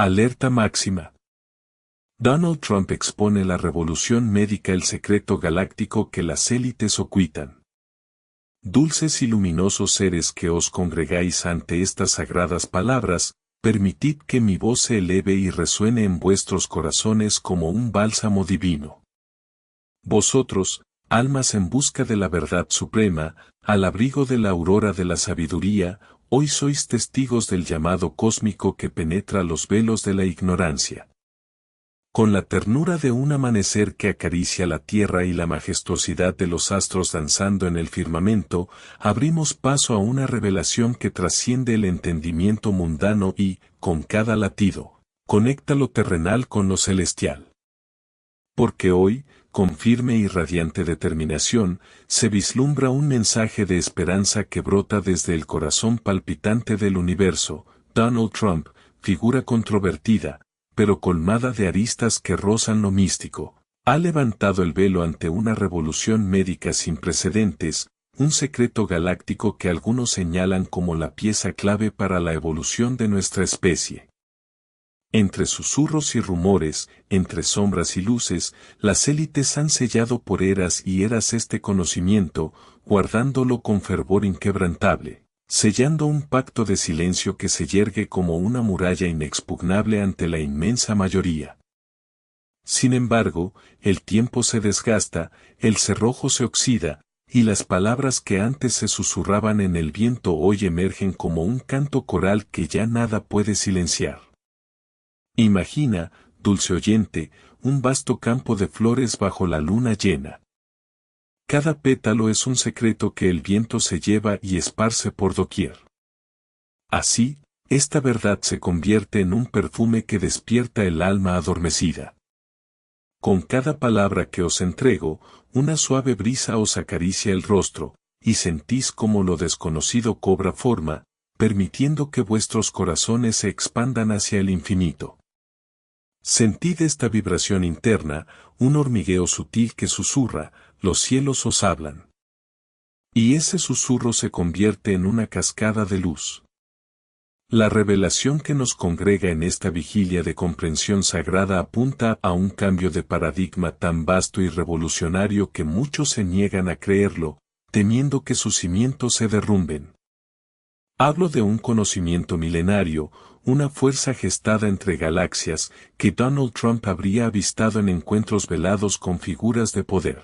Alerta máxima. Donald Trump expone la revolución médica, el secreto galáctico que las élites ocultan. Dulces y luminosos seres que os congregáis ante estas sagradas palabras, permitid que mi voz se eleve y resuene en vuestros corazones como un bálsamo divino. Vosotros, almas en busca de la verdad suprema, al abrigo de la aurora de la sabiduría, hoy sois testigos del llamado cósmico que penetra los velos de la ignorancia. Con la ternura de un amanecer que acaricia la tierra y la majestuosidad de los astros danzando en el firmamento, abrimos paso a una revelación que trasciende el entendimiento mundano y, con cada latido, conecta lo terrenal con lo celestial. Porque hoy, con firme y radiante determinación, se vislumbra un mensaje de esperanza que brota desde el corazón palpitante del universo. Donald Trump, figura controvertida, pero colmada de aristas que rozan lo místico, ha levantado el velo ante una revolución médica sin precedentes, un secreto galáctico que algunos señalan como la pieza clave para la evolución de nuestra especie. Entre susurros y rumores, entre sombras y luces, las élites han sellado por eras y eras este conocimiento, guardándolo con fervor inquebrantable, sellando un pacto de silencio que se yergue como una muralla inexpugnable ante la inmensa mayoría. Sin embargo, el tiempo se desgasta, el cerrojo se oxida, y las palabras que antes se susurraban en el viento hoy emergen como un canto coral que ya nada puede silenciar. Imagina, dulce oyente, un vasto campo de flores bajo la luna llena. Cada pétalo es un secreto que el viento se lleva y esparce por doquier. Así, esta verdad se convierte en un perfume que despierta el alma adormecida. Con cada palabra que os entrego, una suave brisa os acaricia el rostro, y sentís como lo desconocido cobra forma, permitiendo que vuestros corazones se expandan hacia el infinito. Sentid esta vibración interna, un hormigueo sutil que susurra, los cielos os hablan. Y ese susurro se convierte en una cascada de luz. La revelación que nos congrega en esta vigilia de comprensión sagrada apunta a un cambio de paradigma tan vasto y revolucionario que muchos se niegan a creerlo, temiendo que sus cimientos se derrumben. Hablo de un conocimiento milenario, una fuerza gestada entre galaxias, que Donald Trump habría avistado en encuentros velados con figuras de poder.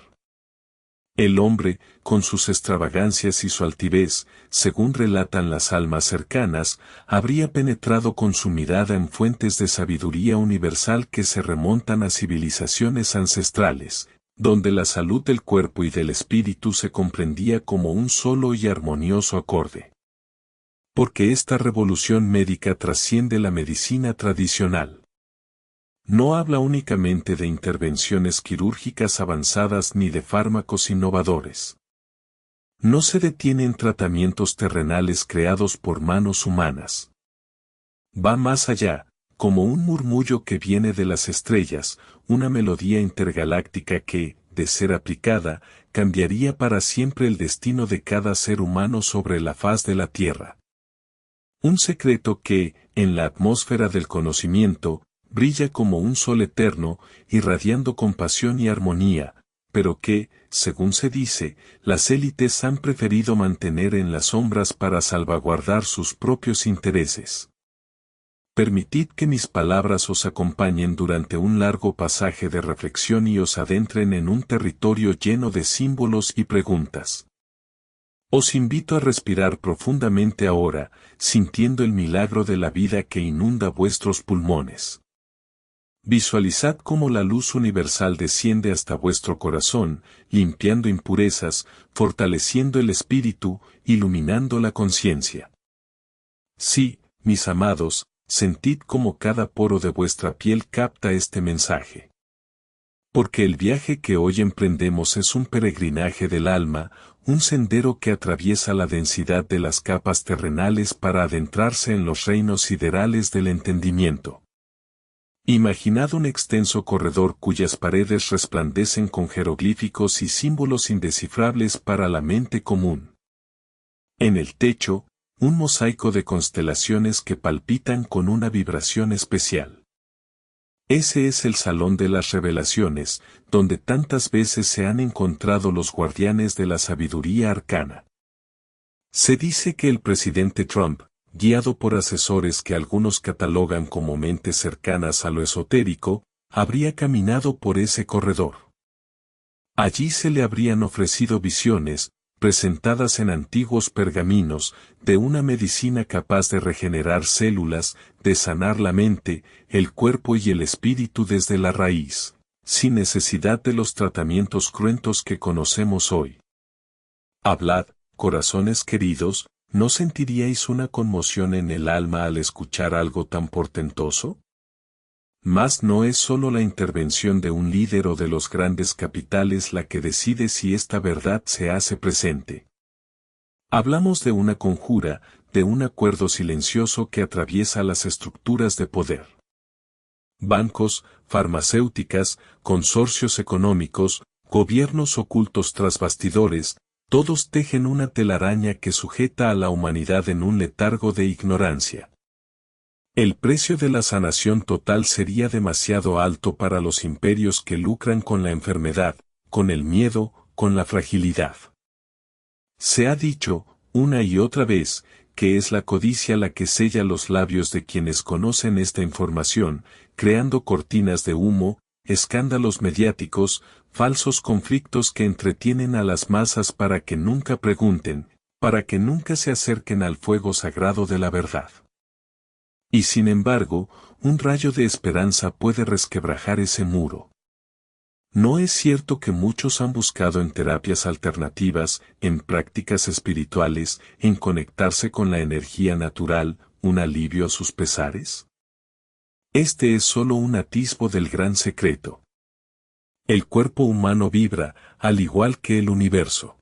El hombre, con sus extravagancias y su altivez, según relatan las almas cercanas, habría penetrado con su mirada en fuentes de sabiduría universal que se remontan a civilizaciones ancestrales, donde la salud del cuerpo y del espíritu se comprendía como un solo y armonioso acorde. Porque esta revolución médica trasciende la medicina tradicional. No habla únicamente de intervenciones quirúrgicas avanzadas ni de fármacos innovadores. No se detiene en tratamientos terrenales creados por manos humanas. Va más allá, como un murmullo que viene de las estrellas, una melodía intergaláctica que, de ser aplicada, cambiaría para siempre el destino de cada ser humano sobre la faz de la Tierra. Un secreto que, en la atmósfera del conocimiento, brilla como un sol eterno, irradiando compasión y armonía, pero que, según se dice, las élites han preferido mantener en las sombras para salvaguardar sus propios intereses. Permitid que mis palabras os acompañen durante un largo pasaje de reflexión y os adentren en un territorio lleno de símbolos y preguntas. Os invito a respirar profundamente ahora, sintiendo el milagro de la vida que inunda vuestros pulmones. Visualizad cómo la luz universal desciende hasta vuestro corazón, limpiando impurezas, fortaleciendo el espíritu, iluminando la conciencia. Sí, mis amados, sentid cómo cada poro de vuestra piel capta este mensaje. Porque el viaje que hoy emprendemos es un peregrinaje del alma, un sendero que atraviesa la densidad de las capas terrenales para adentrarse en los reinos siderales del entendimiento. Imaginad un extenso corredor cuyas paredes resplandecen con jeroglíficos y símbolos indescifrables para la mente común. En el techo, un mosaico de constelaciones que palpitan con una vibración especial. Ese es el salón de las revelaciones, donde tantas veces se han encontrado los guardianes de la sabiduría arcana. Se dice que el presidente Trump, guiado por asesores que algunos catalogan como mentes cercanas a lo esotérico, habría caminado por ese corredor. Allí se le habrían ofrecido visiones, presentadas en antiguos pergaminos, de una medicina capaz de regenerar células, de sanar la mente, el cuerpo y el espíritu desde la raíz, sin necesidad de los tratamientos cruentos que conocemos hoy. Hablad, corazones queridos, ¿no sentiríais una conmoción en el alma al escuchar algo tan portentoso? Mas no es solo la intervención de un líder o de los grandes capitales la que decide si esta verdad se hace presente. Hablamos de una conjura, de un acuerdo silencioso que atraviesa las estructuras de poder. Bancos, farmacéuticas, consorcios económicos, gobiernos ocultos tras bastidores, todos tejen una telaraña que sujeta a la humanidad en un letargo de ignorancia. El precio de la sanación total sería demasiado alto para los imperios que lucran con la enfermedad, con el miedo, con la fragilidad. Se ha dicho, una y otra vez, que es la codicia la que sella los labios de quienes conocen esta información, creando cortinas de humo, escándalos mediáticos, falsos conflictos que entretienen a las masas para que nunca pregunten, para que nunca se acerquen al fuego sagrado de la verdad. Y sin embargo, un rayo de esperanza puede resquebrajar ese muro. ¿No es cierto que muchos han buscado en terapias alternativas, en prácticas espirituales, en conectarse con la energía natural, un alivio a sus pesares? Este es solo un atisbo del gran secreto. El cuerpo humano vibra, al igual que el universo.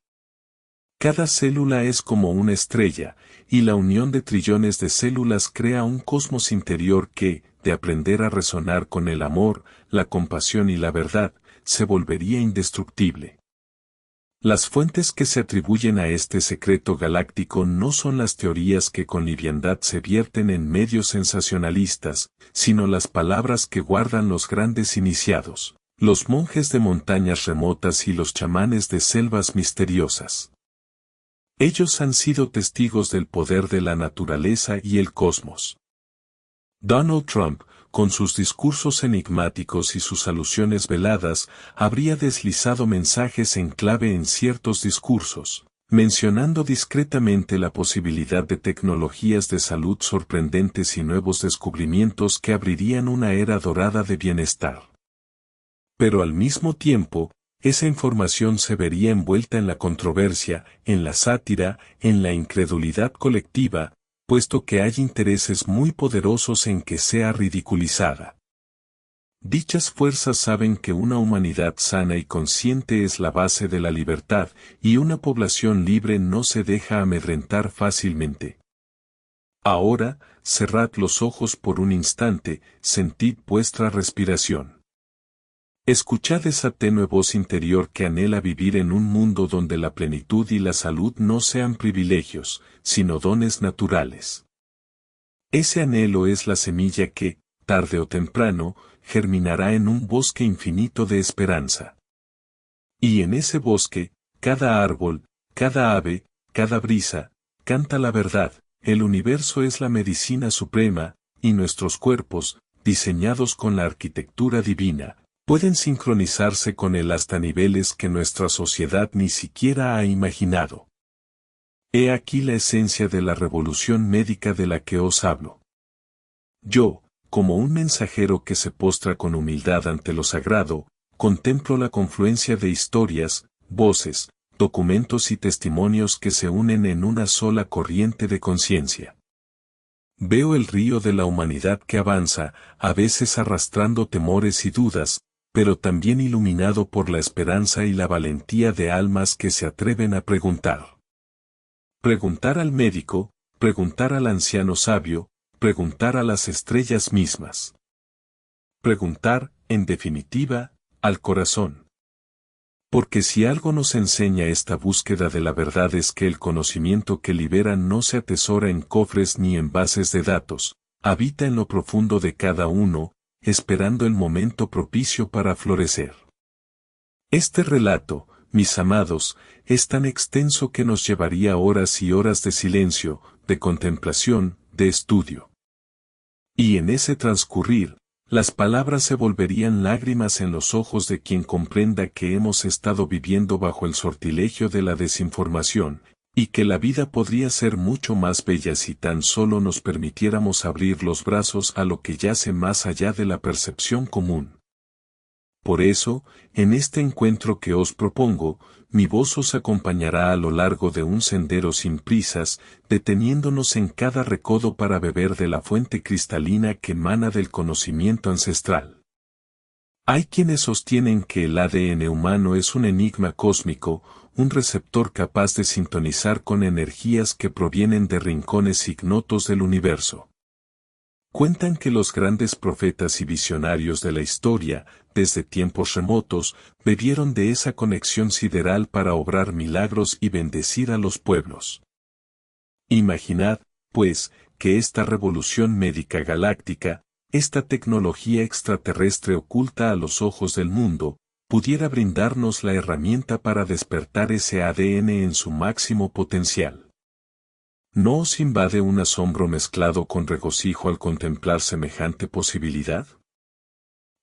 Cada célula es como una estrella, y la unión de trillones de células crea un cosmos interior que, de aprender a resonar con el amor, la compasión y la verdad, se volvería indestructible. Las fuentes que se atribuyen a este secreto galáctico no son las teorías que con liviandad se vierten en medios sensacionalistas, sino las palabras que guardan los grandes iniciados, los monjes de montañas remotas y los chamanes de selvas misteriosas. Ellos han sido testigos del poder de la naturaleza y el cosmos. Donald Trump, con sus discursos enigmáticos y sus alusiones veladas, habría deslizado mensajes en clave en ciertos discursos, mencionando discretamente la posibilidad de tecnologías de salud sorprendentes y nuevos descubrimientos que abrirían una era dorada de bienestar. Pero al mismo tiempo, esa información se vería envuelta en la controversia, en la sátira, en la incredulidad colectiva, puesto que hay intereses muy poderosos en que sea ridiculizada. Dichas fuerzas saben que una humanidad sana y consciente es la base de la libertad, y una población libre no se deja amedrentar fácilmente. Ahora, cerrad los ojos por un instante, sentid vuestra respiración. Escuchad esa tenue voz interior que anhela vivir en un mundo donde la plenitud y la salud no sean privilegios, sino dones naturales. Ese anhelo es la semilla que, tarde o temprano, germinará en un bosque infinito de esperanza. Y en ese bosque, cada árbol, cada ave, cada brisa, canta la verdad, el universo es la medicina suprema, y nuestros cuerpos, diseñados con la arquitectura divina, pueden sincronizarse con él hasta niveles que nuestra sociedad ni siquiera ha imaginado. He aquí la esencia de la revolución médica de la que os hablo. Yo, como un mensajero que se postra con humildad ante lo sagrado, contemplo la confluencia de historias, voces, documentos y testimonios que se unen en una sola corriente de conciencia. Veo el río de la humanidad que avanza, a veces arrastrando temores y dudas, pero también iluminado por la esperanza y la valentía de almas que se atreven a preguntar. Preguntar al médico, preguntar al anciano sabio, preguntar a las estrellas mismas. Preguntar, en definitiva, al corazón. Porque si algo nos enseña esta búsqueda de la verdad es que el conocimiento que libera no se atesora en cofres ni en bases de datos, habita en lo profundo de cada uno, esperando el momento propicio para florecer. Este relato, mis amados, es tan extenso que nos llevaría horas y horas de silencio, de contemplación, de estudio. Y en ese transcurrir, las palabras se volverían lágrimas en los ojos de quien comprenda que hemos estado viviendo bajo el sortilegio de la desinformación, y que la vida podría ser mucho más bella si tan solo nos permitiéramos abrir los brazos a lo que yace más allá de la percepción común. Por eso, en este encuentro que os propongo, mi voz os acompañará a lo largo de un sendero sin prisas, deteniéndonos en cada recodo para beber de la fuente cristalina que emana del conocimiento ancestral. Hay quienes sostienen que el ADN humano es un enigma cósmico, un receptor capaz de sintonizar con energías que provienen de rincones ignotos del universo. Cuentan que los grandes profetas y visionarios de la historia, desde tiempos remotos, bebieron de esa conexión sideral para obrar milagros y bendecir a los pueblos. Imaginad, pues, que esta revolución médica galáctica, esta tecnología extraterrestre oculta a los ojos del mundo, pudiera brindarnos la herramienta para despertar ese ADN en su máximo potencial. ¿No os invade un asombro mezclado con regocijo al contemplar semejante posibilidad?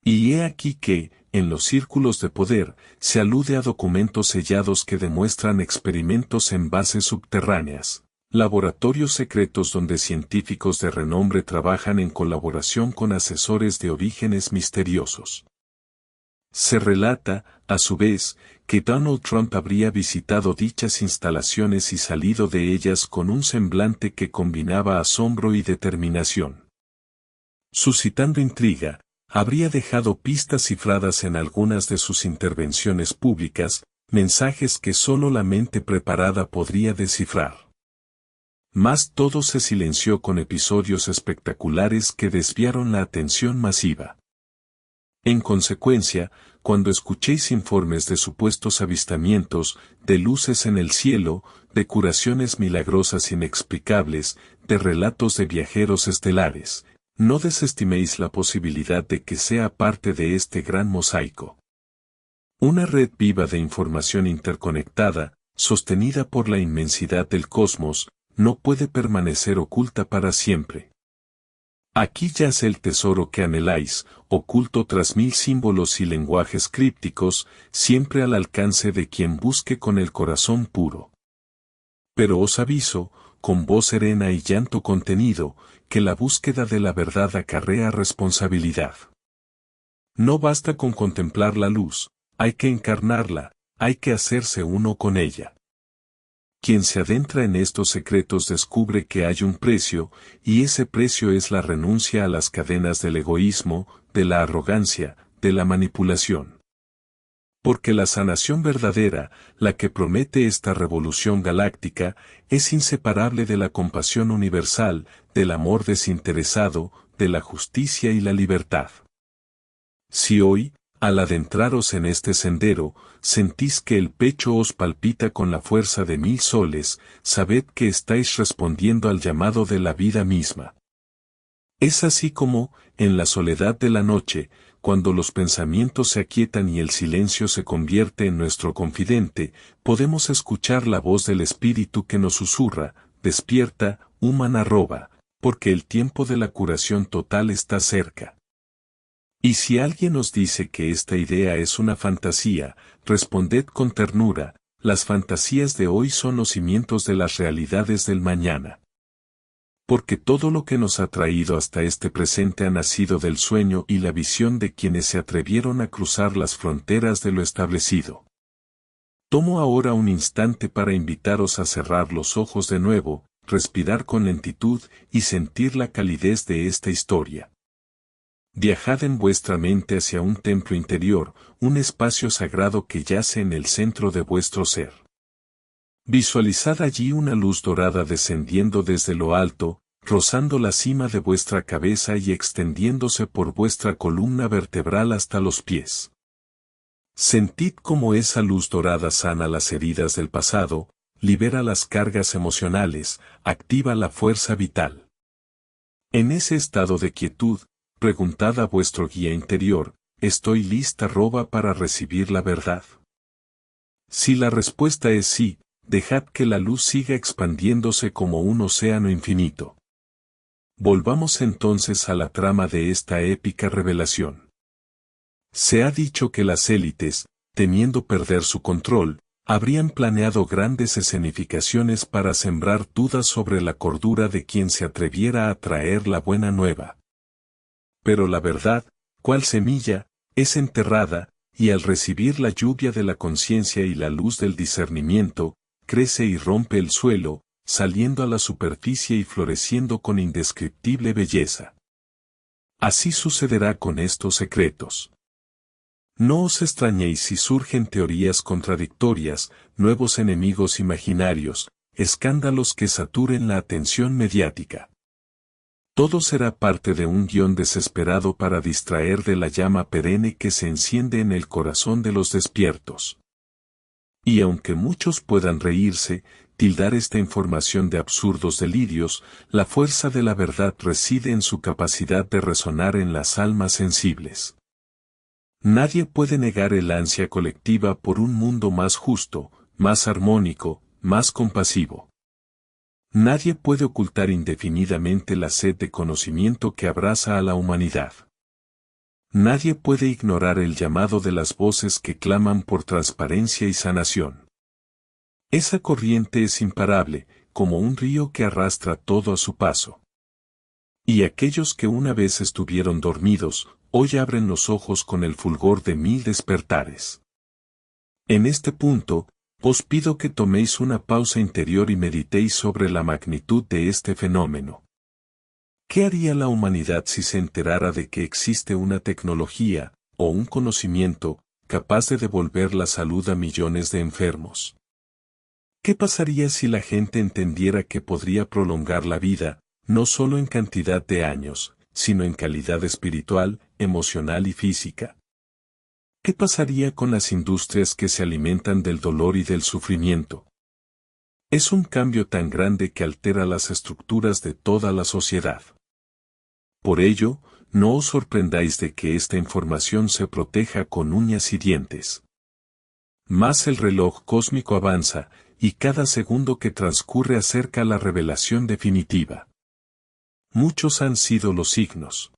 Y he aquí que, en los círculos de poder, se alude a documentos sellados que demuestran experimentos en bases subterráneas, laboratorios secretos donde científicos de renombre trabajan en colaboración con asesores de orígenes misteriosos. Se relata, a su vez, que Donald Trump habría visitado dichas instalaciones y salido de ellas con un semblante que combinaba asombro y determinación. Suscitando intriga, habría dejado pistas cifradas en algunas de sus intervenciones públicas, mensajes que solo la mente preparada podría descifrar. Mas todo se silenció con episodios espectaculares que desviaron la atención masiva. En consecuencia, cuando escuchéis informes de supuestos avistamientos, de luces en el cielo, de curaciones milagrosas inexplicables, de relatos de viajeros estelares, no desestiméis la posibilidad de que sea parte de este gran mosaico. Una red viva de información interconectada, sostenida por la inmensidad del cosmos, no puede permanecer oculta para siempre. Aquí yace el tesoro que anheláis, oculto tras mil símbolos y lenguajes crípticos, siempre al alcance de quien busque con el corazón puro. Pero os aviso, con voz serena y llanto contenido, que la búsqueda de la verdad acarrea responsabilidad. No basta con contemplar la luz, hay que encarnarla, hay que hacerse uno con ella. Quien se adentra en estos secretos descubre que hay un precio, y ese precio es la renuncia a las cadenas del egoísmo, de la arrogancia, de la manipulación. Porque la sanación verdadera, la que promete esta revolución galáctica, es inseparable de la compasión universal, del amor desinteresado, de la justicia y la libertad. Si hoy, al adentraros en este sendero, sentís que el pecho os palpita con la fuerza de 1000 soles, sabed que estáis respondiendo al llamado de la vida misma. Es así como, en la soledad de la noche, cuando los pensamientos se aquietan y el silencio se convierte en nuestro confidente, podemos escuchar la voz del Espíritu que nos susurra, despierta, humana arroba, porque el tiempo de la curación total está cerca. Y si alguien os dice que esta idea es una fantasía, responded con ternura, las fantasías de hoy son los cimientos de las realidades del mañana. Porque todo lo que nos ha traído hasta este presente ha nacido del sueño y la visión de quienes se atrevieron a cruzar las fronteras de lo establecido. Tomo ahora un instante para invitaros a cerrar los ojos de nuevo, respirar con lentitud y sentir la calidez de esta historia. Viajad en vuestra mente hacia un templo interior, un espacio sagrado que yace en el centro de vuestro ser. Visualizad allí una luz dorada descendiendo desde lo alto, rozando la cima de vuestra cabeza y extendiéndose por vuestra columna vertebral hasta los pies. Sentid cómo esa luz dorada sana las heridas del pasado, libera las cargas emocionales, activa la fuerza vital. En ese estado de quietud, preguntad a vuestro guía interior, ¿estoy lista para recibir la verdad? Si la respuesta es sí, dejad que la luz siga expandiéndose como un océano infinito. Volvamos entonces a la trama de esta épica revelación. Se ha dicho que las élites, temiendo perder su control, habrían planeado grandes escenificaciones para sembrar dudas sobre la cordura de quien se atreviera a traer la buena nueva. Pero la verdad, cual semilla, es enterrada, y al recibir la lluvia de la conciencia y la luz del discernimiento, crece y rompe el suelo, saliendo a la superficie y floreciendo con indescriptible belleza. Así sucederá con estos secretos. No os extrañéis si surgen teorías contradictorias, nuevos enemigos imaginarios, escándalos que saturen la atención mediática. Todo será parte de un guión desesperado para distraer de la llama perenne que se enciende en el corazón de los despiertos. Y aunque muchos puedan reírse, tildar esta información de absurdos delirios, la fuerza de la verdad reside en su capacidad de resonar en las almas sensibles. Nadie puede negar el ansia colectiva por un mundo más justo, más armónico, más compasivo. Nadie puede ocultar indefinidamente la sed de conocimiento que abraza a la humanidad. Nadie puede ignorar el llamado de las voces que claman por transparencia y sanación. Esa corriente es imparable, como un río que arrastra todo a su paso. Y aquellos que una vez estuvieron dormidos, hoy abren los ojos con el fulgor de 1000 despertares. En este punto, os pido que toméis una pausa interior y meditéis sobre la magnitud de este fenómeno. ¿Qué haría la humanidad si se enterara de que existe una tecnología, o un conocimiento, capaz de devolver la salud a millones de enfermos? ¿Qué pasaría si la gente entendiera que podría prolongar la vida, no solo en cantidad de años, sino en calidad espiritual, emocional y física? ¿Qué pasaría con las industrias que se alimentan del dolor y del sufrimiento? Es un cambio tan grande que altera las estructuras de toda la sociedad. Por ello, no os sorprendáis de que esta información se proteja con uñas y dientes. Más el reloj cósmico avanza, y cada segundo que transcurre acerca la revelación definitiva. Muchos han sido los signos.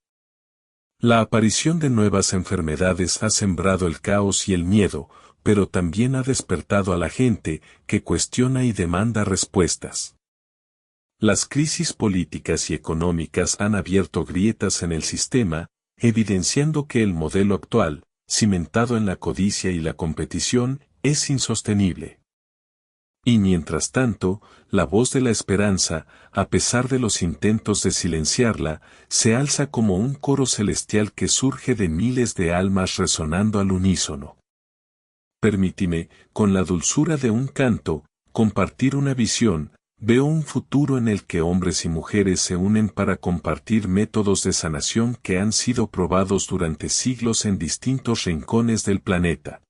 La aparición de nuevas enfermedades ha sembrado el caos y el miedo, pero también ha despertado a la gente, que cuestiona y demanda respuestas. Las crisis políticas y económicas han abierto grietas en el sistema, evidenciando que el modelo actual, cimentado en la codicia y la competición, es insostenible. Y mientras tanto, la voz de la esperanza, a pesar de los intentos de silenciarla, se alza como un coro celestial que surge de miles de almas resonando al unísono. Permíteme, con la dulzura de un canto, compartir una visión. Veo un futuro en el que hombres y mujeres se unen para compartir métodos de sanación que han sido probados durante siglos en distintos rincones del planeta.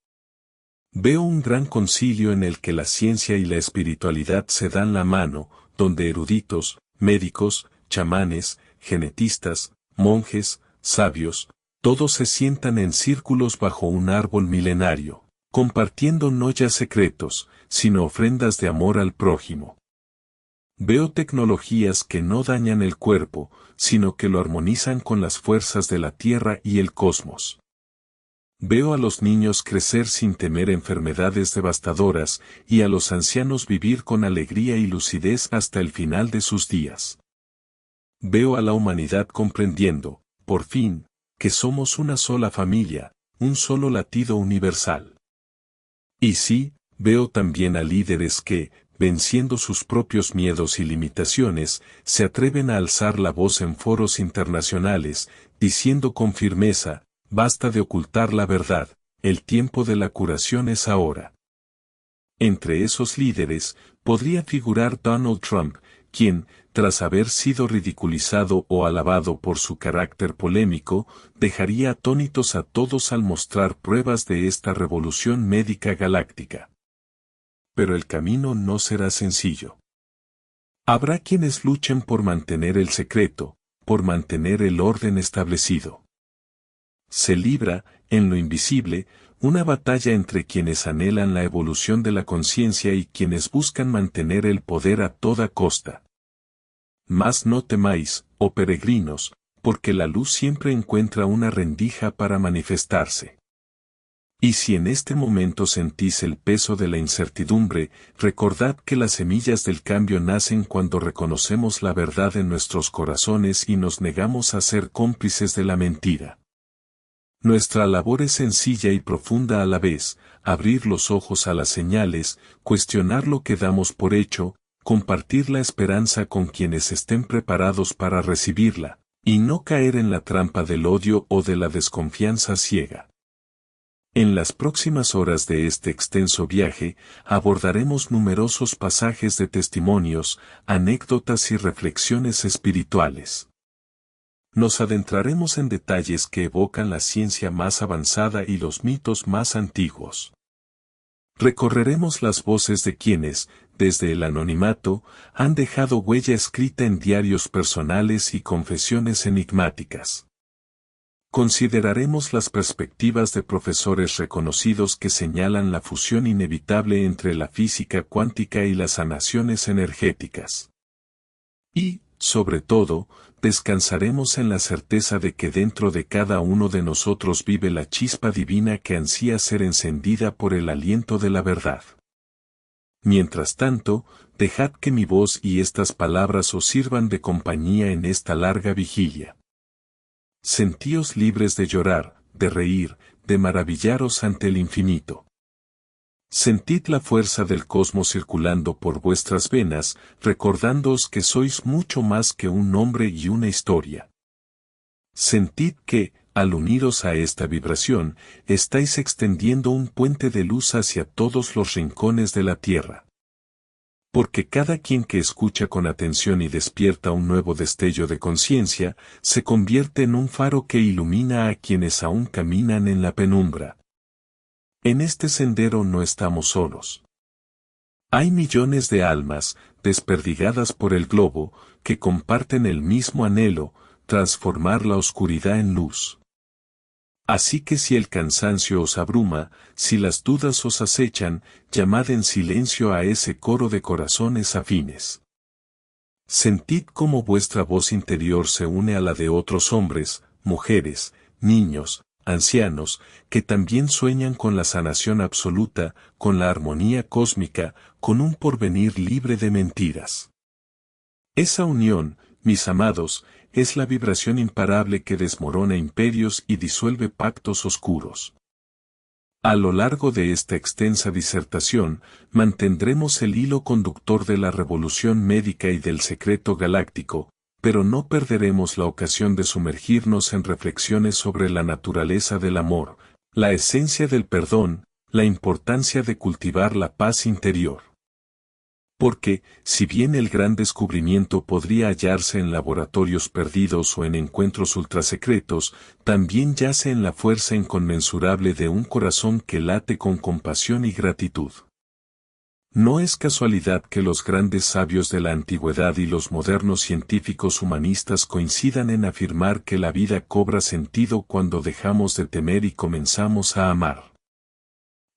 Veo un gran concilio en el que la ciencia y la espiritualidad se dan la mano, donde eruditos, médicos, chamanes, genetistas, monjes, sabios, todos se sientan en círculos bajo un árbol milenario, compartiendo no ya secretos, sino ofrendas de amor al prójimo. Veo tecnologías que no dañan el cuerpo, sino que lo armonizan con las fuerzas de la Tierra y el cosmos. Veo a los niños crecer sin temer enfermedades devastadoras, y a los ancianos vivir con alegría y lucidez hasta el final de sus días. Veo a la humanidad comprendiendo, por fin, que somos una sola familia, un solo latido universal. Y sí, veo también a líderes que, venciendo sus propios miedos y limitaciones, se atreven a alzar la voz en foros internacionales, diciendo con firmeza, basta de ocultar la verdad, el tiempo de la curación es ahora. Entre esos líderes, podría figurar Donald Trump, quien, tras haber sido ridiculizado o alabado por su carácter polémico, dejaría atónitos a todos al mostrar pruebas de esta revolución médica galáctica. Pero el camino no será sencillo. Habrá quienes luchen por mantener el secreto, por mantener el orden establecido. Se libra, en lo invisible, una batalla entre quienes anhelan la evolución de la conciencia y quienes buscan mantener el poder a toda costa. Mas no temáis, oh peregrinos, porque la luz siempre encuentra una rendija para manifestarse. Y si en este momento sentís el peso de la incertidumbre, recordad que las semillas del cambio nacen cuando reconocemos la verdad en nuestros corazones y nos negamos a ser cómplices de la mentira. Nuestra labor es sencilla y profunda a la vez, abrir los ojos a las señales, cuestionar lo que damos por hecho, compartir la esperanza con quienes estén preparados para recibirla, y no caer en la trampa del odio o de la desconfianza ciega. En las próximas horas de este extenso viaje, abordaremos numerosos pasajes de testimonios, anécdotas y reflexiones espirituales. Nos adentraremos en detalles que evocan la ciencia más avanzada y los mitos más antiguos. Recorreremos las voces de quienes, desde el anonimato, han dejado huella escrita en diarios personales y confesiones enigmáticas. Consideraremos las perspectivas de profesores reconocidos que señalan la fusión inevitable entre la física cuántica y las sanaciones energéticas. Y, sobre todo, descansaremos en la certeza de que dentro de cada uno de nosotros vive la chispa divina que ansía ser encendida por el aliento de la verdad. Mientras tanto, dejad que mi voz y estas palabras os sirvan de compañía en esta larga vigilia. Sentíos libres de llorar, de reír, de maravillaros ante el infinito. Sentid la fuerza del cosmos circulando por vuestras venas, recordándoos que sois mucho más que un nombre y una historia. Sentid que, al uniros a esta vibración, estáis extendiendo un puente de luz hacia todos los rincones de la tierra. Porque cada quien que escucha con atención y despierta un nuevo destello de conciencia, se convierte en un faro que ilumina a quienes aún caminan en la penumbra. En este sendero no estamos solos. Hay millones de almas, desperdigadas por el globo, que comparten el mismo anhelo, transformar la oscuridad en luz. Así que si el cansancio os abruma, si las dudas os acechan, llamad en silencio a ese coro de corazones afines. Sentid cómo vuestra voz interior se une a la de otros hombres, mujeres, niños, ancianos, que también sueñan con la sanación absoluta, con la armonía cósmica, con un porvenir libre de mentiras. Esa unión, mis amados, es la vibración imparable que desmorona imperios y disuelve pactos oscuros. A lo largo de esta extensa disertación, mantendremos el hilo conductor de la revolución médica y del secreto galáctico, pero no perderemos la ocasión de sumergirnos en reflexiones sobre la naturaleza del amor, la esencia del perdón, la importancia de cultivar la paz interior. Porque, si bien el gran descubrimiento podría hallarse en laboratorios perdidos o en encuentros ultrasecretos, también yace en la fuerza inconmensurable de un corazón que late con compasión y gratitud. No es casualidad que los grandes sabios de la antigüedad y los modernos científicos humanistas coincidan en afirmar que la vida cobra sentido cuando dejamos de temer y comenzamos a amar.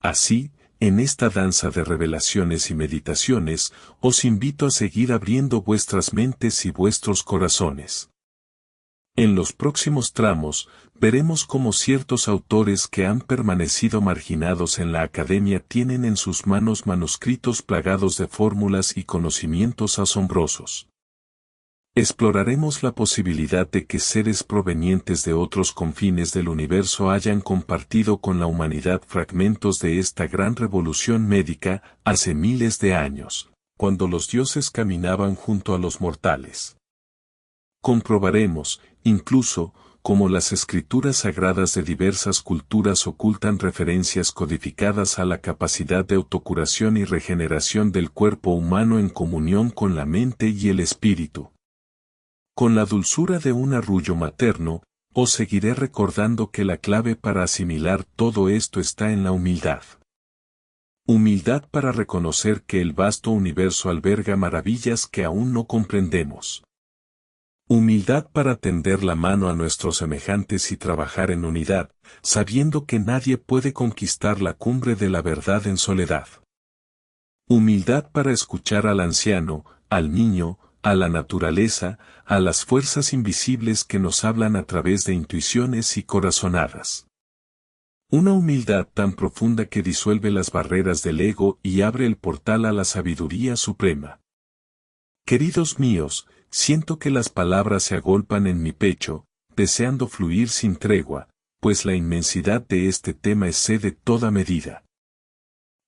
Así, en esta danza de revelaciones y meditaciones, os invito a seguir abriendo vuestras mentes y vuestros corazones. En los próximos tramos, veremos cómo ciertos autores que han permanecido marginados en la academia tienen en sus manos manuscritos plagados de fórmulas y conocimientos asombrosos. Exploraremos la posibilidad de que seres provenientes de otros confines del universo hayan compartido con la humanidad fragmentos de esta gran revolución médica hace miles de años, cuando los dioses caminaban junto a los mortales. Comprobaremos, incluso, como las escrituras sagradas de diversas culturas ocultan referencias codificadas a la capacidad de autocuración y regeneración del cuerpo humano en comunión con la mente y el espíritu. Con la dulzura de un arrullo materno, os seguiré recordando que la clave para asimilar todo esto está en la humildad. Humildad para reconocer que el vasto universo alberga maravillas que aún no comprendemos. Humildad para tender la mano a nuestros semejantes y trabajar en unidad, sabiendo que nadie puede conquistar la cumbre de la verdad en soledad. Humildad para escuchar al anciano, al niño, a la naturaleza, a las fuerzas invisibles que nos hablan a través de intuiciones y corazonadas. Una humildad tan profunda que disuelve las barreras del ego y abre el portal a la sabiduría suprema. Queridos míos, siento que las palabras se agolpan en mi pecho, deseando fluir sin tregua, pues la inmensidad de este tema excede toda medida.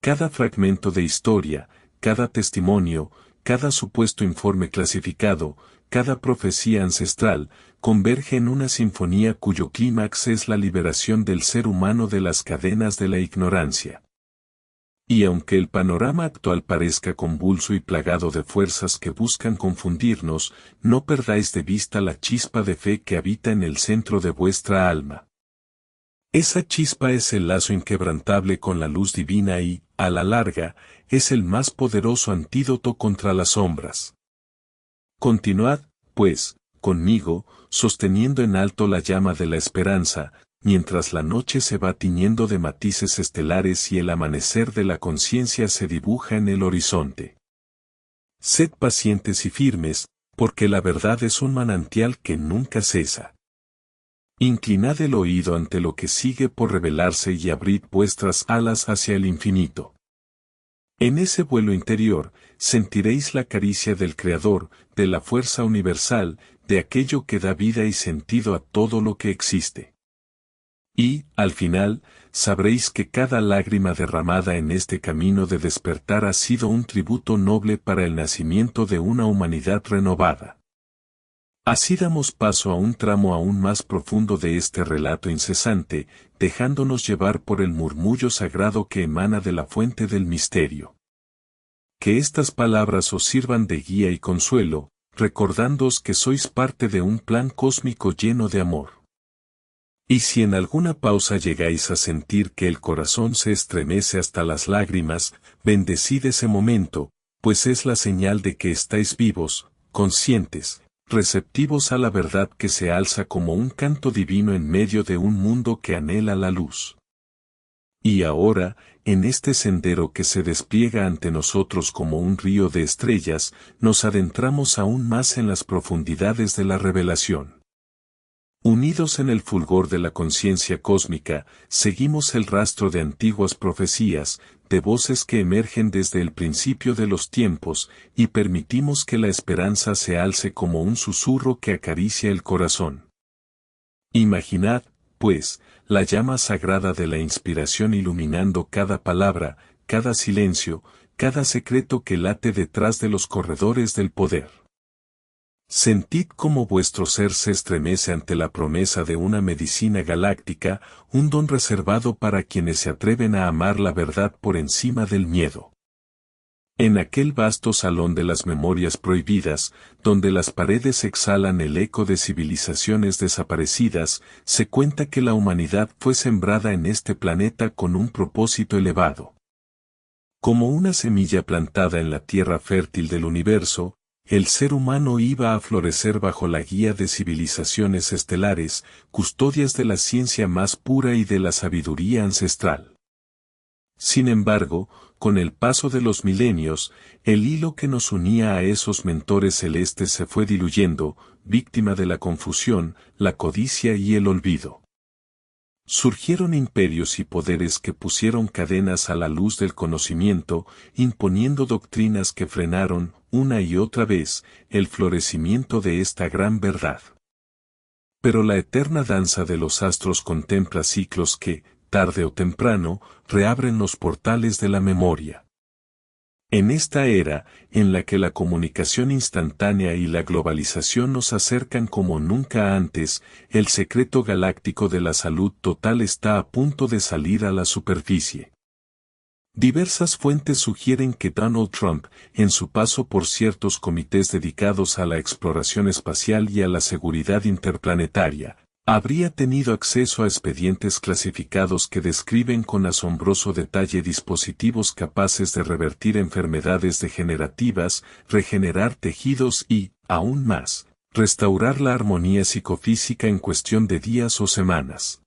Cada fragmento de historia, cada testimonio, cada supuesto informe clasificado, cada profecía ancestral, converge en una sinfonía cuyo clímax es la liberación del ser humano de las cadenas de la ignorancia. Y aunque el panorama actual parezca convulso y plagado de fuerzas que buscan confundirnos, no perdáis de vista la chispa de fe que habita en el centro de vuestra alma. Esa chispa es el lazo inquebrantable con la luz divina y, a la larga, es el más poderoso antídoto contra las sombras. Continuad, pues, conmigo, sosteniendo en alto la llama de la esperanza, mientras la noche se va tiñendo de matices estelares y el amanecer de la conciencia se dibuja en el horizonte. Sed pacientes y firmes, porque la verdad es un manantial que nunca cesa. Inclinad el oído ante lo que sigue por revelarse y abrid vuestras alas hacia el infinito. En ese vuelo interior, sentiréis la caricia del Creador, de la fuerza universal, de aquello que da vida y sentido a todo lo que existe. Y, al final, sabréis que cada lágrima derramada en este camino de despertar ha sido un tributo noble para el nacimiento de una humanidad renovada. Así damos paso a un tramo aún más profundo de este relato incesante, dejándonos llevar por el murmullo sagrado que emana de la fuente del misterio. Que estas palabras os sirvan de guía y consuelo, recordándoos que sois parte de un plan cósmico lleno de amor. Y si en alguna pausa llegáis a sentir que el corazón se estremece hasta las lágrimas, bendecid ese momento, pues es la señal de que estáis vivos, conscientes, receptivos a la verdad que se alza como un canto divino en medio de un mundo que anhela la luz. Y ahora, en este sendero que se despliega ante nosotros como un río de estrellas, nos adentramos aún más en las profundidades de la revelación. Unidos en el fulgor de la conciencia cósmica, seguimos el rastro de antiguas profecías, de voces que emergen desde el principio de los tiempos, y permitimos que la esperanza se alce como un susurro que acaricia el corazón. Imaginad, pues, la llama sagrada de la inspiración iluminando cada palabra, cada silencio, cada secreto que late detrás de los corredores del poder. Sentid cómo vuestro ser se estremece ante la promesa de una medicina galáctica, un don reservado para quienes se atreven a amar la verdad por encima del miedo. En aquel vasto salón de las memorias prohibidas, donde las paredes exhalan el eco de civilizaciones desaparecidas, se cuenta que la humanidad fue sembrada en este planeta con un propósito elevado. Como una semilla plantada en la tierra fértil del universo, el ser humano iba a florecer bajo la guía de civilizaciones estelares, custodias de la ciencia más pura y de la sabiduría ancestral. Sin embargo, con el paso de los milenios, el hilo que nos unía a esos mentores celestes se fue diluyendo, víctima de la confusión, la codicia y el olvido. Surgieron imperios y poderes que pusieron cadenas a la luz del conocimiento, imponiendo doctrinas que frenaron, una y otra vez, el florecimiento de esta gran verdad. Pero la eterna danza de los astros contempla ciclos que, tarde o temprano, reabren los portales de la memoria. En esta era, en la que la comunicación instantánea y la globalización nos acercan como nunca antes, el secreto galáctico de la salud total está a punto de salir a la superficie. Diversas fuentes sugieren que Donald Trump, en su paso por ciertos comités dedicados a la exploración espacial y a la seguridad interplanetaria, habría tenido acceso a expedientes clasificados que describen con asombroso detalle dispositivos capaces de revertir enfermedades degenerativas, regenerar tejidos y, aún más, restaurar la armonía psicofísica en cuestión de días o semanas.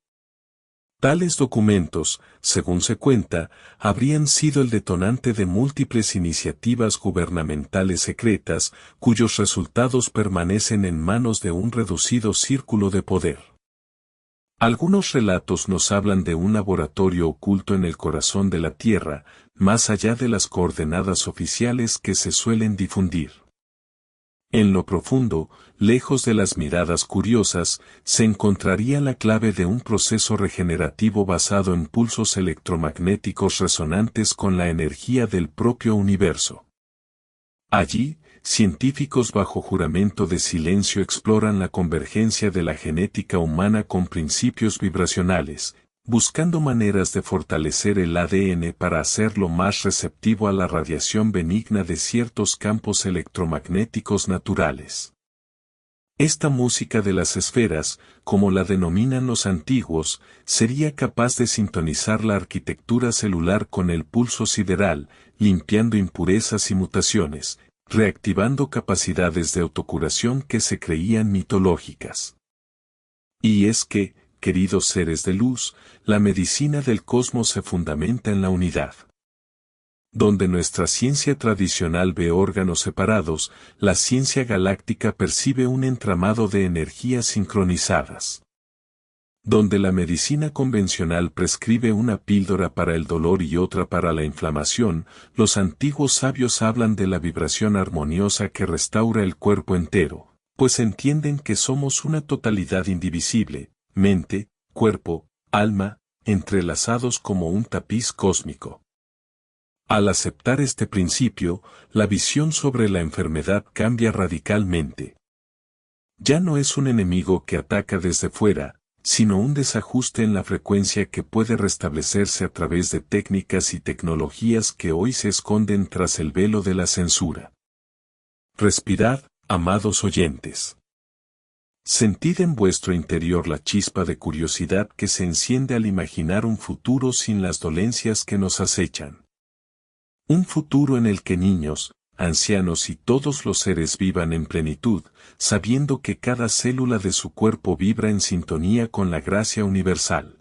Tales documentos, según se cuenta, habrían sido el detonante de múltiples iniciativas gubernamentales secretas, cuyos resultados permanecen en manos de un reducido círculo de poder. Algunos relatos nos hablan de un laboratorio oculto en el corazón de la Tierra, más allá de las coordenadas oficiales que se suelen difundir. En lo profundo, lejos de las miradas curiosas, se encontraría la clave de un proceso regenerativo basado en pulsos electromagnéticos resonantes con la energía del propio universo. Allí, científicos bajo juramento de silencio exploran la convergencia de la genética humana con principios vibracionales, buscando maneras de fortalecer el ADN para hacerlo más receptivo a la radiación benigna de ciertos campos electromagnéticos naturales. Esta música de las esferas, como la denominan los antiguos, sería capaz de sintonizar la arquitectura celular con el pulso sideral, limpiando impurezas y mutaciones, reactivando capacidades de autocuración que se creían mitológicas. Y es que, queridos seres de luz, la medicina del cosmos se fundamenta en la unidad. Donde nuestra ciencia tradicional ve órganos separados, la ciencia galáctica percibe un entramado de energías sincronizadas. Donde la medicina convencional prescribe una píldora para el dolor y otra para la inflamación, los antiguos sabios hablan de la vibración armoniosa que restaura el cuerpo entero, pues entienden que somos una totalidad indivisible, mente, cuerpo, alma, entrelazados como un tapiz cósmico. Al aceptar este principio, la visión sobre la enfermedad cambia radicalmente. Ya no es un enemigo que ataca desde fuera, sino un desajuste en la frecuencia que puede restablecerse a través de técnicas y tecnologías que hoy se esconden tras el velo de la censura. Respirad, amados oyentes. Sentid en vuestro interior la chispa de curiosidad que se enciende al imaginar un futuro sin las dolencias que nos acechan. Un futuro en el que niños, ancianos y todos los seres vivan en plenitud, sabiendo que cada célula de su cuerpo vibra en sintonía con la gracia universal.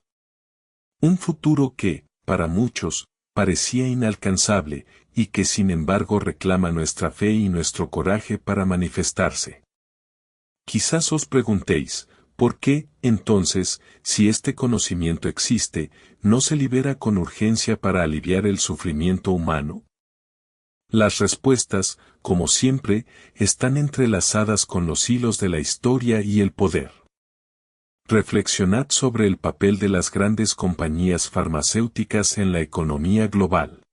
Un futuro que, para muchos, parecía inalcanzable, y que sin embargo reclama nuestra fe y nuestro coraje para manifestarse. Quizás os preguntéis, ¿por qué, entonces, si este conocimiento existe, no se libera con urgencia para aliviar el sufrimiento humano? Las respuestas, como siempre, están entrelazadas con los hilos de la historia y el poder. Reflexionad sobre el papel de las grandes compañías farmacéuticas en la economía global.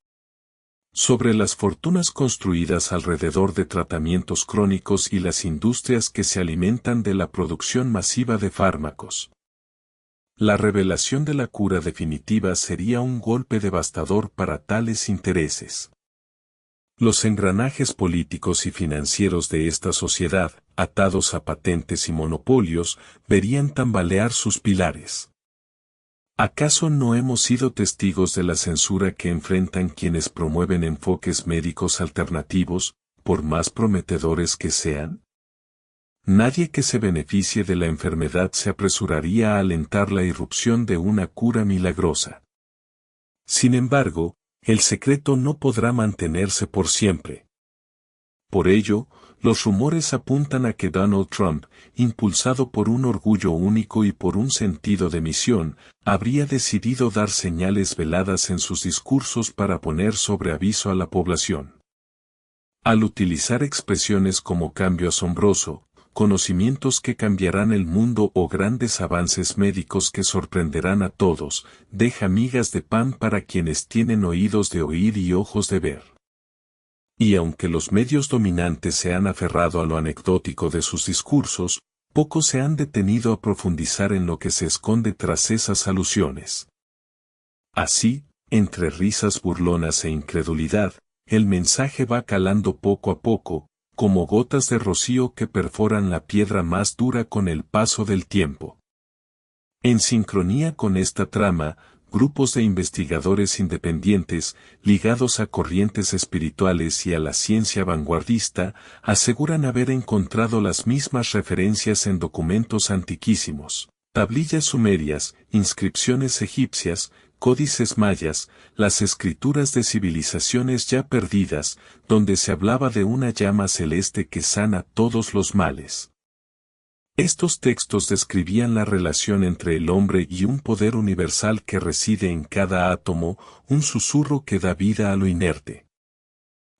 Sobre las fortunas construidas alrededor de tratamientos crónicos y las industrias que se alimentan de la producción masiva de fármacos. La revelación de la cura definitiva sería un golpe devastador para tales intereses. Los engranajes políticos y financieros de esta sociedad, atados a patentes y monopolios, verían tambalear sus pilares. ¿Acaso no hemos sido testigos de la censura que enfrentan quienes promueven enfoques médicos alternativos, por más prometedores que sean? Nadie que se beneficie de la enfermedad se apresuraría a alentar la irrupción de una cura milagrosa. Sin embargo, el secreto no podrá mantenerse por siempre. Por ello, los rumores apuntan a que Donald Trump, impulsado por un orgullo único y por un sentido de misión, habría decidido dar señales veladas en sus discursos para poner sobre aviso a la población. Al utilizar expresiones como cambio asombroso, conocimientos que cambiarán el mundo o grandes avances médicos que sorprenderán a todos, deja migas de pan para quienes tienen oídos de oír y ojos de ver. Y aunque los medios dominantes se han aferrado a lo anecdótico de sus discursos, pocos se han detenido a profundizar en lo que se esconde tras esas alusiones. Así, entre risas burlonas e incredulidad, el mensaje va calando poco a poco, como gotas de rocío que perforan la piedra más dura con el paso del tiempo. En sincronía con esta trama, grupos de investigadores independientes, ligados a corrientes espirituales y a la ciencia vanguardista, aseguran haber encontrado las mismas referencias en documentos antiquísimos, tablillas sumerias, inscripciones egipcias, códices mayas, las escrituras de civilizaciones ya perdidas, donde se hablaba de una llama celeste que sana todos los males. Estos textos describían la relación entre el hombre y un poder universal que reside en cada átomo, un susurro que da vida a lo inerte.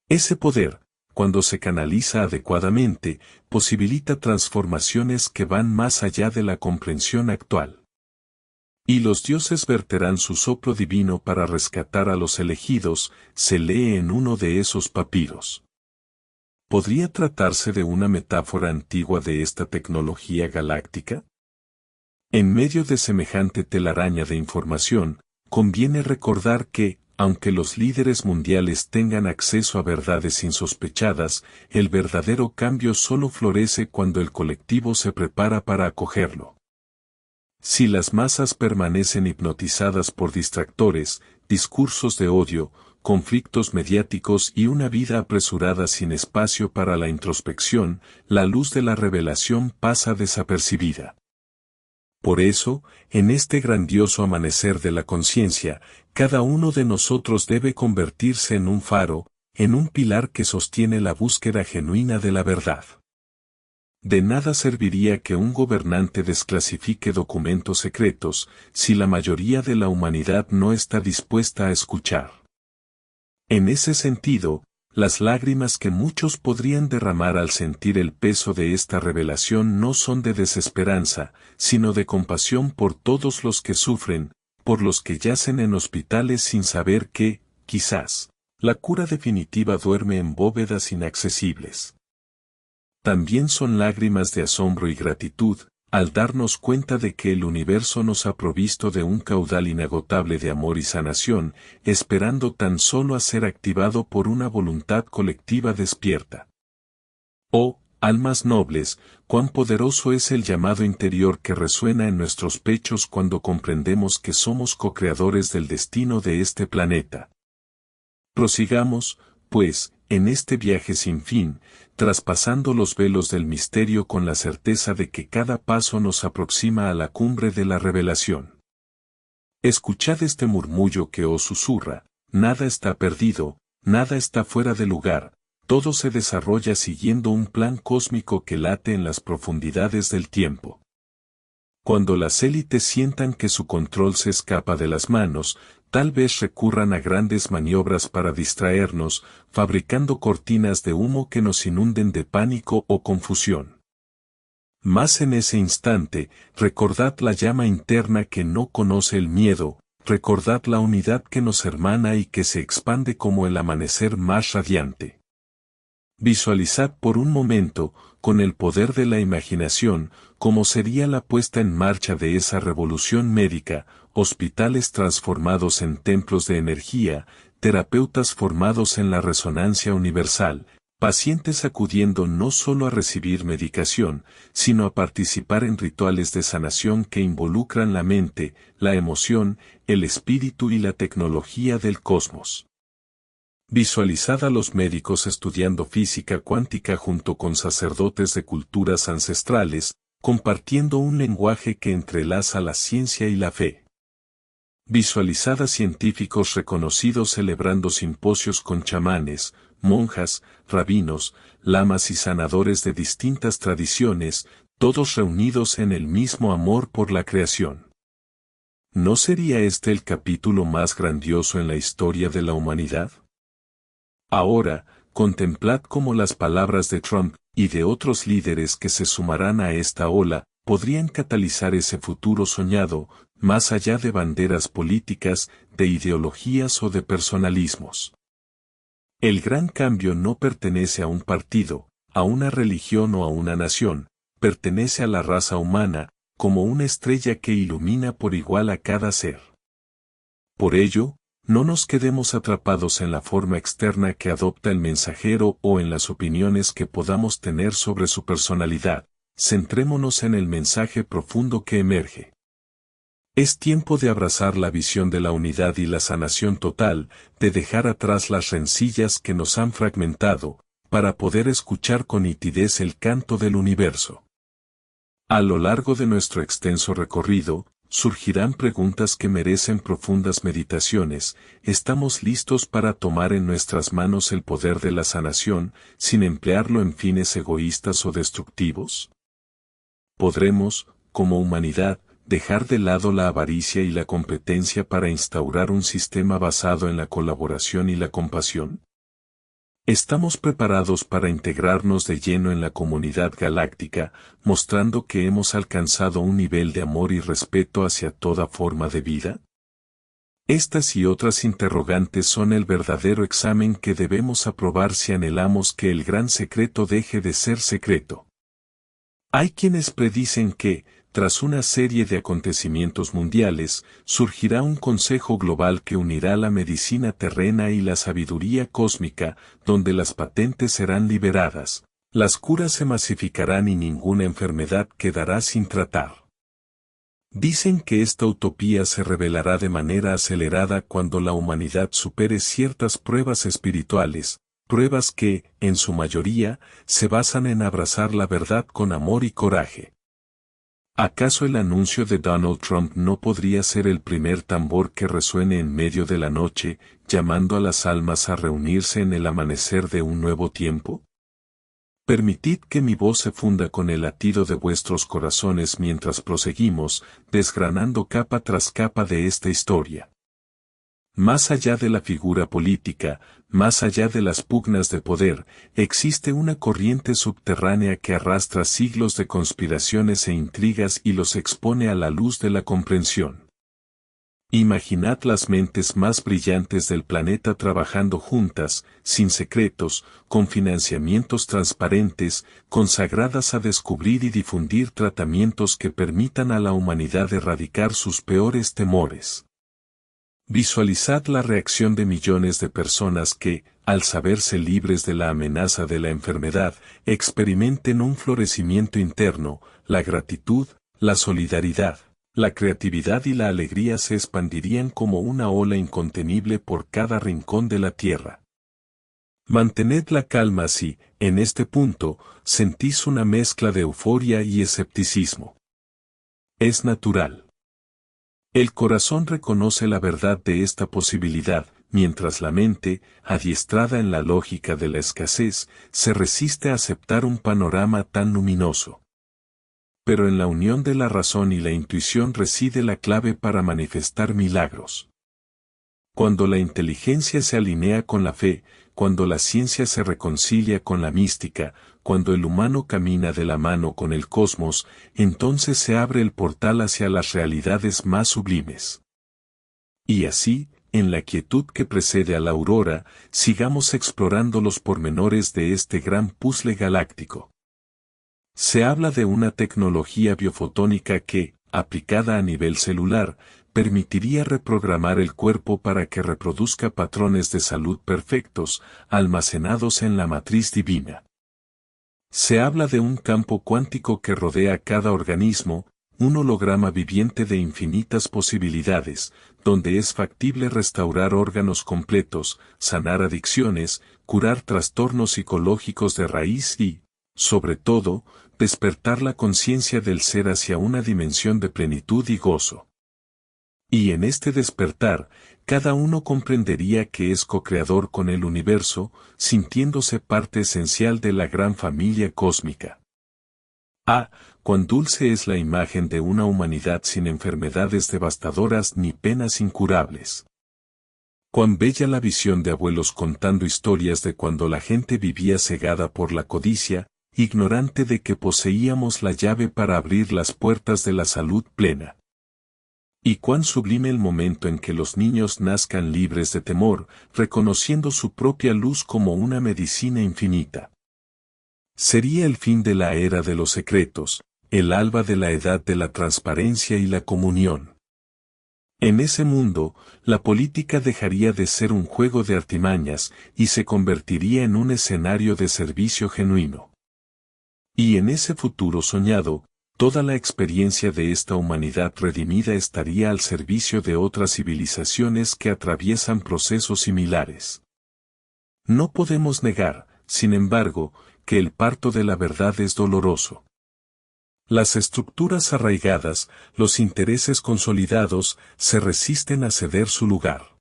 Ese poder, cuando se canaliza adecuadamente, posibilita transformaciones que van más allá de la comprensión actual. Y los dioses verterán su soplo divino para rescatar a los elegidos, se lee en uno de esos papiros. ¿Podría tratarse de una metáfora antigua de esta tecnología galáctica? En medio de semejante telaraña de información, conviene recordar que, aunque los líderes mundiales tengan acceso a verdades insospechadas, el verdadero cambio solo florece cuando el colectivo se prepara para acogerlo. Si las masas permanecen hipnotizadas por distractores, discursos de odio, conflictos mediáticos y una vida apresurada sin espacio para la introspección, la luz de la revelación pasa desapercibida. Por eso, en este grandioso amanecer de la conciencia, cada uno de nosotros debe convertirse en un faro, en un pilar que sostiene la búsqueda genuina de la verdad. De nada serviría que un gobernante desclasifique documentos secretos, si la mayoría de la humanidad no está dispuesta a escuchar. En ese sentido, las lágrimas que muchos podrían derramar al sentir el peso de esta revelación no son de desesperanza, sino de compasión por todos los que sufren, por los que yacen en hospitales sin saber que, quizás, la cura definitiva duerme en bóvedas inaccesibles. También son lágrimas de asombro y gratitud, al darnos cuenta de que el universo nos ha provisto de un caudal inagotable de amor y sanación, esperando tan solo a ser activado por una voluntad colectiva despierta. Oh, almas nobles, cuán poderoso es el llamado interior que resuena en nuestros pechos cuando comprendemos que somos co-creadores del destino de este planeta. Prosigamos, pues, en este viaje sin fin, traspasando los velos del misterio con la certeza de que cada paso nos aproxima a la cumbre de la revelación. Escuchad este murmullo que os susurra, nada está perdido, nada está fuera de lugar, todo se desarrolla siguiendo un plan cósmico que late en las profundidades del tiempo. Cuando las élites sientan que su control se escapa de las manos, tal vez recurran a grandes maniobras para distraernos, fabricando cortinas de humo que nos inunden de pánico o confusión. Mas en ese instante, recordad la llama interna que no conoce el miedo, recordad la unidad que nos hermana y que se expande como el amanecer más radiante. Visualizad por un momento, con el poder de la imaginación, cómo sería la puesta en marcha de esa revolución médica, hospitales transformados en templos de energía, terapeutas formados en la resonancia universal, pacientes acudiendo no solo a recibir medicación, sino a participar en rituales de sanación que involucran la mente, la emoción, el espíritu y la tecnología del cosmos. Visualizad a los médicos estudiando física cuántica junto con sacerdotes de culturas ancestrales, compartiendo un lenguaje que entrelaza la ciencia y la fe. Visualizad a científicos reconocidos celebrando simposios con chamanes, monjas, rabinos, lamas y sanadores de distintas tradiciones, todos reunidos en el mismo amor por la creación. ¿No sería este el capítulo más grandioso en la historia de la humanidad? Ahora, contemplad cómo las palabras de Trump y de otros líderes que se sumarán a esta ola podrían catalizar ese futuro soñado, más allá de banderas políticas, de ideologías o de personalismos. El gran cambio no pertenece a un partido, a una religión o a una nación, pertenece a la raza humana, como una estrella que ilumina por igual a cada ser. Por ello, no nos quedemos atrapados en la forma externa que adopta el mensajero o en las opiniones que podamos tener sobre su personalidad, centrémonos en el mensaje profundo que emerge. Es tiempo de abrazar la visión de la unidad y la sanación total, de dejar atrás las rencillas que nos han fragmentado, para poder escuchar con nitidez el canto del universo. A lo largo de nuestro extenso recorrido, surgirán preguntas que merecen profundas meditaciones. ¿Estamos listos para tomar en nuestras manos el poder de la sanación, sin emplearlo en fines egoístas o destructivos? ¿Podremos, como humanidad, dejar de lado la avaricia y la competencia para instaurar un sistema basado en la colaboración y la compasión? ¿Estamos preparados para integrarnos de lleno en la comunidad galáctica, mostrando que hemos alcanzado un nivel de amor y respeto hacia toda forma de vida? Estas y otras interrogantes son el verdadero examen que debemos aprobar si anhelamos que el gran secreto deje de ser secreto. Hay quienes predicen que, tras una serie de acontecimientos mundiales, surgirá un consejo global que unirá la medicina terrena y la sabiduría cósmica, donde las patentes serán liberadas, las curas se masificarán y ninguna enfermedad quedará sin tratar. Dicen que esta utopía se revelará de manera acelerada cuando la humanidad supere ciertas pruebas espirituales, pruebas que, en su mayoría, se basan en abrazar la verdad con amor y coraje. ¿Acaso el anuncio de Donald Trump no podría ser el primer tambor que resuene en medio de la noche, llamando a las almas a reunirse en el amanecer de un nuevo tiempo? Permitid que mi voz se funda con el latido de vuestros corazones mientras proseguimos, desgranando capa tras capa de esta historia. Más allá de la figura política, más allá de las pugnas de poder, existe una corriente subterránea que arrastra siglos de conspiraciones e intrigas y los expone a la luz de la comprensión. Imaginad las mentes más brillantes del planeta trabajando juntas, sin secretos, con financiamientos transparentes, consagradas a descubrir y difundir tratamientos que permitan a la humanidad erradicar sus peores temores. Visualizad la reacción de millones de personas que, al saberse libres de la amenaza de la enfermedad, experimenten un florecimiento interno, la gratitud, la solidaridad, la creatividad y la alegría se expandirían como una ola incontenible por cada rincón de la tierra. Mantened la calma si, en este punto, sentís una mezcla de euforia y escepticismo. Es natural. El corazón reconoce la verdad de esta posibilidad, mientras la mente, adiestrada en la lógica de la escasez, se resiste a aceptar un panorama tan luminoso. Pero en la unión de la razón y la intuición reside la clave para manifestar milagros. Cuando la inteligencia se alinea con la fe, cuando la ciencia se reconcilia con la mística, cuando el humano camina de la mano con el cosmos, entonces se abre el portal hacia las realidades más sublimes. Y así, en la quietud que precede a la aurora, sigamos explorando los pormenores de este gran puzzle galáctico. Se habla de una tecnología biofotónica que, aplicada a nivel celular, permitiría reprogramar el cuerpo para que reproduzca patrones de salud perfectos, almacenados en la matriz divina. Se habla de un campo cuántico que rodea cada organismo, un holograma viviente de infinitas posibilidades, donde es factible restaurar órganos completos, sanar adicciones, curar trastornos psicológicos de raíz y, sobre todo, despertar la conciencia del ser hacia una dimensión de plenitud y gozo. Y en este despertar, cada uno comprendería que es co-creador con el universo, sintiéndose parte esencial de la gran familia cósmica. Ah, cuán dulce es la imagen de una humanidad sin enfermedades devastadoras ni penas incurables. Cuán bella la visión de abuelos contando historias de cuando la gente vivía cegada por la codicia, ignorante de que poseíamos la llave para abrir las puertas de la salud plena. Y cuán sublime el momento en que los niños nazcan libres de temor, reconociendo su propia luz como una medicina infinita. Sería el fin de la era de los secretos, el alba de la edad de la transparencia y la comunión. En ese mundo, la política dejaría de ser un juego de artimañas y se convertiría en un escenario de servicio genuino. Y en ese futuro soñado, toda la experiencia de esta humanidad redimida estaría al servicio de otras civilizaciones que atraviesan procesos similares. No podemos negar, sin embargo, que el parto de la verdad es doloroso. Las estructuras arraigadas, los intereses consolidados, se resisten a ceder su lugar.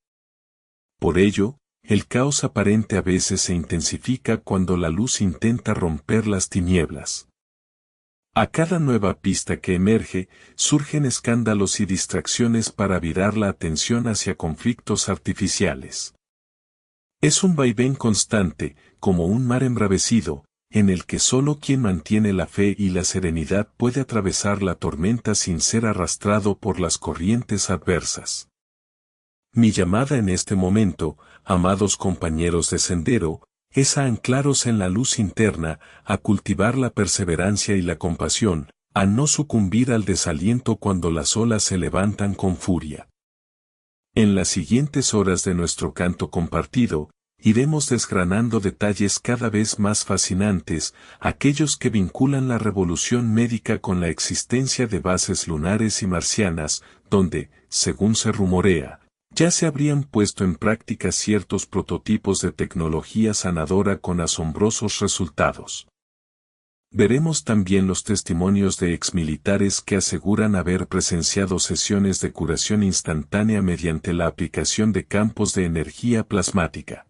Por ello, el caos aparente a veces se intensifica cuando la luz intenta romper las tinieblas. A cada nueva pista que emerge, surgen escándalos y distracciones para virar la atención hacia conflictos artificiales. Es un vaivén constante, como un mar embravecido, en el que solo quien mantiene la fe y la serenidad puede atravesar la tormenta sin ser arrastrado por las corrientes adversas. Mi llamada en este momento, amados compañeros de sendero, es a anclaros en la luz interna, a cultivar la perseverancia y la compasión, a no sucumbir al desaliento cuando las olas se levantan con furia. En las siguientes horas de nuestro canto compartido, iremos desgranando detalles cada vez más fascinantes, aquellos que vinculan la revolución médica con la existencia de bases lunares y marcianas, donde, según se rumorea, ya se habrían puesto en práctica ciertos prototipos de tecnología sanadora con asombrosos resultados. Veremos también los testimonios de exmilitares que aseguran haber presenciado sesiones de curación instantánea mediante la aplicación de campos de energía plasmática.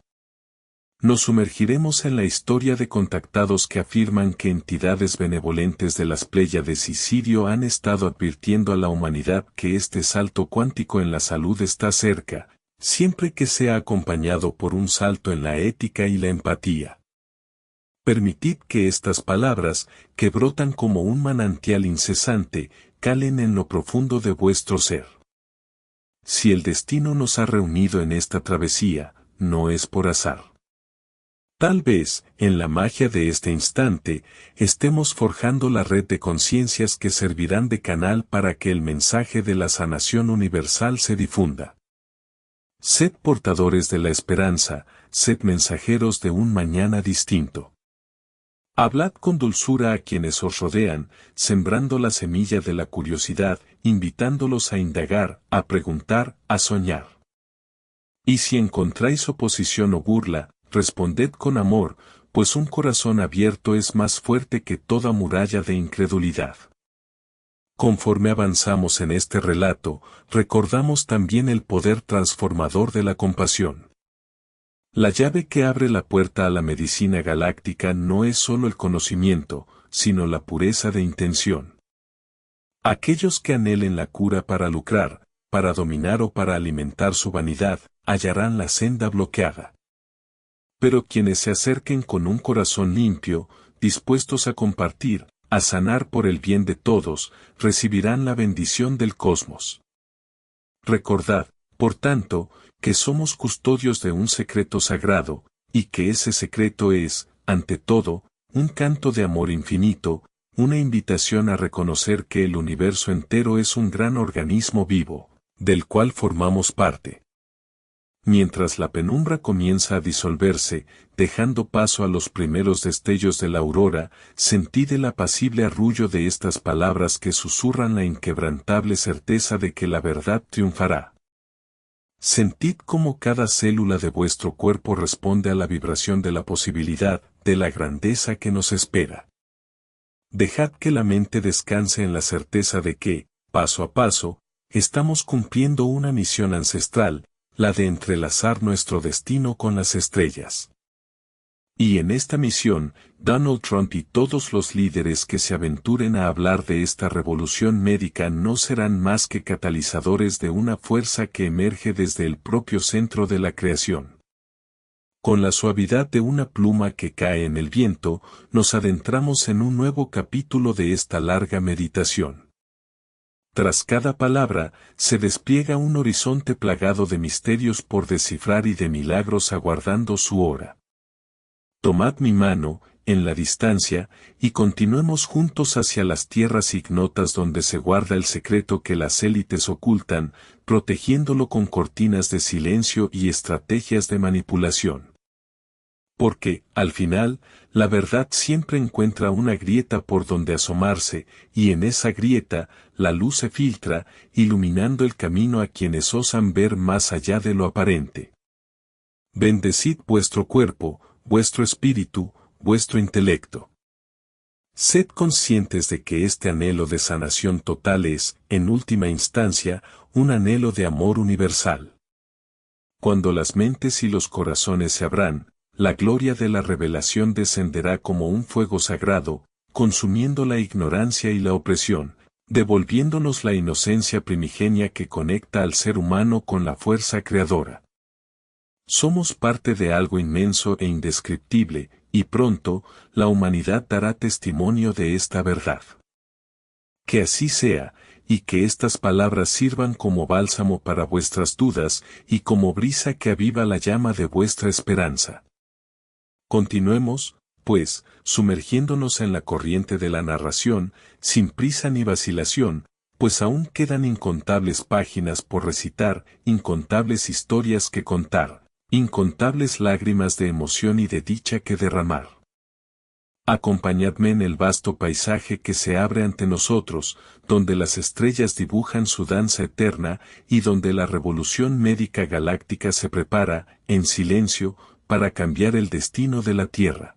Nos sumergiremos en la historia de contactados que afirman que entidades benevolentes de las Pléyades y Sirio han estado advirtiendo a la humanidad que este salto cuántico en la salud está cerca, siempre que sea acompañado por un salto en la ética y la empatía. Permitid que estas palabras, que brotan como un manantial incesante, calen en lo profundo de vuestro ser. Si el destino nos ha reunido en esta travesía, no es por azar. Tal vez, en la magia de este instante, estemos forjando la red de conciencias que servirán de canal para que el mensaje de la sanación universal se difunda. Sed portadores de la esperanza, sed mensajeros de un mañana distinto. Hablad con dulzura a quienes os rodean, sembrando la semilla de la curiosidad, invitándolos a indagar, a preguntar, a soñar. Y si encontráis oposición o burla, responded con amor, pues un corazón abierto es más fuerte que toda muralla de incredulidad. Conforme avanzamos en este relato, recordamos también el poder transformador de la compasión. La llave que abre la puerta a la medicina galáctica no es solo el conocimiento, sino la pureza de intención. Aquellos que anhelen la cura para lucrar, para dominar o para alimentar su vanidad, hallarán la senda bloqueada. Pero quienes se acerquen con un corazón limpio, dispuestos a compartir, a sanar por el bien de todos, recibirán la bendición del cosmos. Recordad, por tanto, que somos custodios de un secreto sagrado, y que ese secreto es, ante todo, un canto de amor infinito, una invitación a reconocer que el universo entero es un gran organismo vivo, del cual formamos parte. Mientras la penumbra comienza a disolverse, dejando paso a los primeros destellos de la aurora, sentid el apacible arrullo de estas palabras que susurran la inquebrantable certeza de que la verdad triunfará. Sentid cómo cada célula de vuestro cuerpo responde a la vibración de la posibilidad, de la grandeza que nos espera. Dejad que la mente descanse en la certeza de que, paso a paso, estamos cumpliendo una misión ancestral, la de entrelazar nuestro destino con las estrellas. Y en esta misión, Donald Trump y todos los líderes que se aventuren a hablar de esta revolución médica no serán más que catalizadores de una fuerza que emerge desde el propio centro de la creación. Con la suavidad de una pluma que cae en el viento, nos adentramos en un nuevo capítulo de esta larga meditación. Tras cada palabra, se despliega un horizonte plagado de misterios por descifrar y de milagros aguardando su hora. Tomad mi mano, en la distancia, y continuemos juntos hacia las tierras ignotas donde se guarda el secreto que las élites ocultan, protegiéndolo con cortinas de silencio y estrategias de manipulación. Porque, al final, la verdad siempre encuentra una grieta por donde asomarse, y en esa grieta, la luz se filtra, iluminando el camino a quienes osan ver más allá de lo aparente. Bendecid vuestro cuerpo, vuestro espíritu, vuestro intelecto. Sed conscientes de que este anhelo de sanación total es, en última instancia, un anhelo de amor universal. Cuando las mentes y los corazones se abran, la gloria de la revelación descenderá como un fuego sagrado, consumiendo la ignorancia y la opresión, devolviéndonos la inocencia primigenia que conecta al ser humano con la fuerza creadora. Somos parte de algo inmenso e indescriptible, y pronto, la humanidad dará testimonio de esta verdad. Que así sea, y que estas palabras sirvan como bálsamo para vuestras dudas, y como brisa que aviva la llama de vuestra esperanza. Continuemos, pues, sumergiéndonos en la corriente de la narración, sin prisa ni vacilación, pues aún quedan incontables páginas por recitar, incontables historias que contar, incontables lágrimas de emoción y de dicha que derramar. Acompañadme en el vasto paisaje que se abre ante nosotros, donde las estrellas dibujan su danza eterna y donde la revolución médica galáctica se prepara, en silencio, para cambiar el destino de la Tierra.